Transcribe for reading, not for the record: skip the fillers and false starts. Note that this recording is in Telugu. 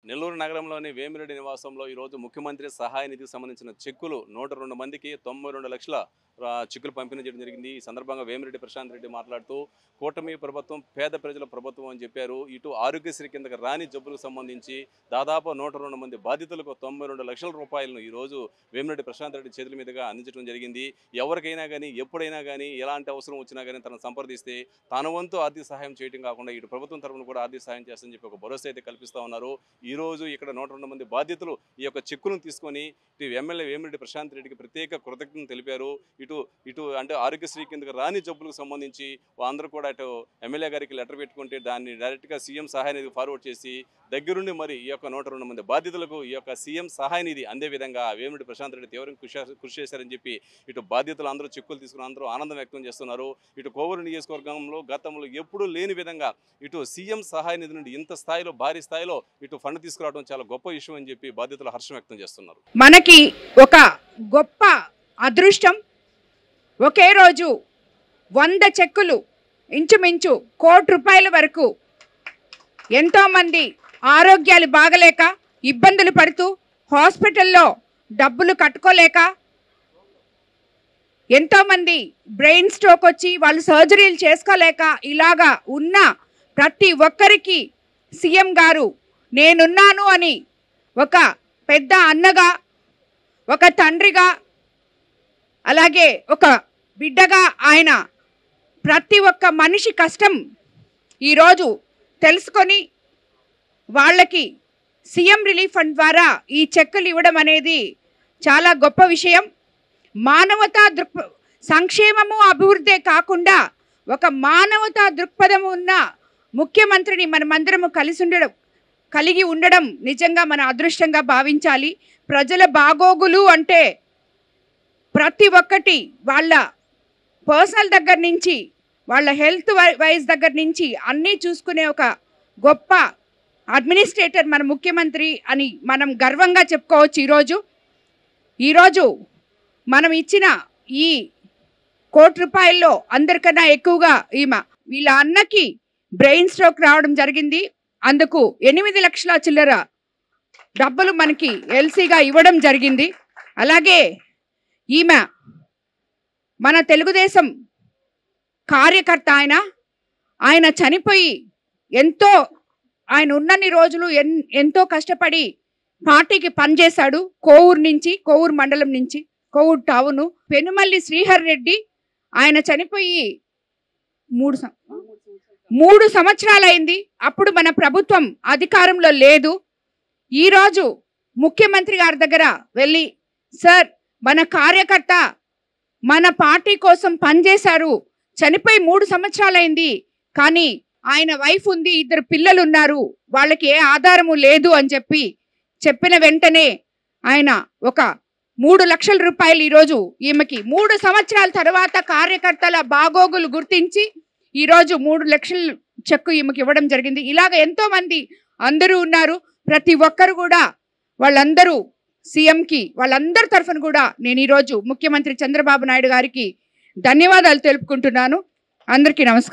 నెల్లూరు నగరంలోని వేమిరెడ్డి నివాసంలో ఈరోజు ముఖ్యమంత్రి సహాయ నిధికి సంబంధించిన చెక్కులు 102 మందికి 92 లక్షల చెక్కులు పంపిణీ చేయడం జరిగింది. ఈ సందర్భంగా వేమిరెడ్డి ప్రశాంత్ రెడ్డి మాట్లాడుతూ కూటమి ప్రభుత్వం పేద ప్రజల ప్రభుత్వం అని చెప్పారు. ఇటు ఆరోగ్యశ్రీ కిందకి రాని జబ్బులకు సంబంధించి దాదాపు 102 మంది బాధితులకు 92 లక్షల రూపాయలను ఈరోజు వేమిరెడ్డి ప్రశాంత్ రెడ్డి చేతుల మీదుగా అందించడం జరిగింది. ఎవరికైనా కానీ ఎప్పుడైనా కానీ ఎలాంటి అవసరం వచ్చినా కానీ తనను సంప్రదిస్తే తన వంతు ఆర్థిక సహాయం చేయడం కాకుండా ఇటు ప్రభుత్వం తరఫున కూడా ఆర్థిక సహాయం చేస్తుందని చెప్పి ఒక భరోసా అయితే కల్పిస్తూ ఉన్నారు. ఈరోజు ఇక్కడ 102 మంది బాధితులు ఈ యొక్క చెక్కులను తీసుకొని ఇటు ఎమ్మెల్యే వేమిరెడ్డి ప్రశాంత్ రెడ్డికి ప్రత్యేక కృతజ్ఞతలు తెలిపారు. ఇటు అంటే ఆరోగ్యశ్రీ కిందకి రాని జబ్బులకు సంబంధించి అందరూ కూడా ఇటు ఎమ్మెల్యే గారికి లెటర్ పెట్టుకుంటే దాన్ని డైరెక్ట్గా సీఎం సహాయ నిధికి ఫార్వర్డ్ చేసి దగ్గరుండి మరి ఈ యొక్క 102 మంది బాధితులకు ఈ యొక్క సీఎం సహాయ నిధి అందే విధంగా వేమిరెడ్డి ప్రశాంత్ రెడ్డి తీవ్రంగా కృషి చేశారని చెప్పి ఇటు బాధితులు అందరూ చెక్కులు తీసుకుని అందరూ ఆనందం వ్యక్తం చేస్తున్నారు. ఇటు కోవూరు నియోజకవర్గంలో గతంలో ఎప్పుడూ లేని విధంగా ఇటు సీఎం సహాయ నిధి నుండి ఇంత స్థాయిలో భారీ స్థాయిలో ఇటు ఫండ్ తీసుకురావడం చాలా గొప్ప విషయం అని చెప్పి బాధితులు హర్షం వ్యక్తం చేస్తున్నారు. మనకి ఒక గొప్ప అదృష్టం, ఒకే రోజు 100 చెక్కులు ఇంచుమించు ₹1,00,00,000 వరకు ఎంతోమంది ఆరోగ్యాలు బాగలేక ఇబ్బందులు పడుతూ హాస్పిటల్లో డబ్బులు కట్టుకోలేక ఎంతోమంది బ్రెయిన్ స్ట్రోక్ వచ్చి వాళ్ళు సర్జరీలు చేసుకోలేక ఇలాగా ఉన్న ప్రతి ఒక్కరికి సీఎం గారు నేనున్నాను అని ఒక పెద్ద అన్నగా, ఒక తండ్రిగా, అలాగే ఒక బిడ్డగా ఆయన ప్రతి ఒక్క మనిషి కష్టం ఈరోజు తెలుసుకొని వాళ్ళకి సీఎం రిలీఫ్ ఫండ్ ద్వారా ఈ చెక్కులు ఇవ్వడం అనేది చాలా గొప్ప విషయం. మానవతా సంక్షేమము అభివృద్ధే కాకుండా ఒక మానవతా దృక్పథం ఉన్న ముఖ్యమంత్రిని మనమందరము కలిగి ఉండడం నిజంగా మన అదృష్టంగా భావించాలి. ప్రజల బాగోగులు అంటే ప్రతి ఒక్కటి వాళ్ళ పర్సనల్ దగ్గర నుంచి వాళ్ళ హెల్త్ వైజ్ దగ్గర నుంచి అన్నీ చూసుకునే ఒక గొప్ప అడ్మినిస్ట్రేటర్ మన ముఖ్యమంత్రి అని మనం గర్వంగా చెప్పుకోవచ్చు. ఈరోజు మనం ఇచ్చిన ఈ ₹1,00,00,000 అందరికన్నా ఎక్కువగా వీళ్ళ అన్నకి బ్రెయిన్ స్ట్రోక్ రావడం జరిగింది. అందుకు 8 లక్షల చిల్లర డబ్బులు మనకి ఎల్సీగా ఇవ్వడం జరిగింది. అలాగే మన తెలుగుదేశం కార్యకర్త ఆయన చనిపోయి ఆయన ఉన్నన్ని రోజులు ఎంతో కష్టపడి పార్టీకి పనిచేశాడు. కోవూరు మండలం నుంచి కోవూరు టౌను పెనుమల్లి శ్రీహర్ రెడ్డి ఆయన చనిపోయి 3 సంవత్సరాలైంది. అప్పుడు మన ప్రభుత్వం అధికారంలో లేదు. ఈరోజు ముఖ్యమంత్రి గారి దగ్గర వెళ్ళి, సార్ మన కార్యకర్త మన పార్టీ కోసం పనిచేశారు, చనిపోయి 3 సంవత్సరాలైంది, కానీ ఆయన వైఫ్ ఉంది, 2 పిల్లలు ఉన్నారు, వాళ్ళకి ఏ ఆధారము లేదు అని చెప్పిన వెంటనే ఆయన ఒక ₹3 లక్షల ఈరోజు ఈమెకి 3 సంవత్సరాల తర్వాత కార్యకర్తల బాగోగులు గుర్తించి ఈరోజు 3 లక్షల చెక్కు ఈమెకి ఇవ్వడం జరిగింది. ఇలాగ ఎంతోమంది అందరూ ఉన్నారు. ప్రతి ఒక్కరు కూడా వాళ్ళందరూ సీఎంకి వాళ్ళందరి తరఫున కూడా నేను ఈరోజు ముఖ్యమంత్రి చంద్రబాబు నాయుడు గారికి ధన్యవాదాలు తెలుపుకుంటున్నాను. అందరికీ నమస్కారం.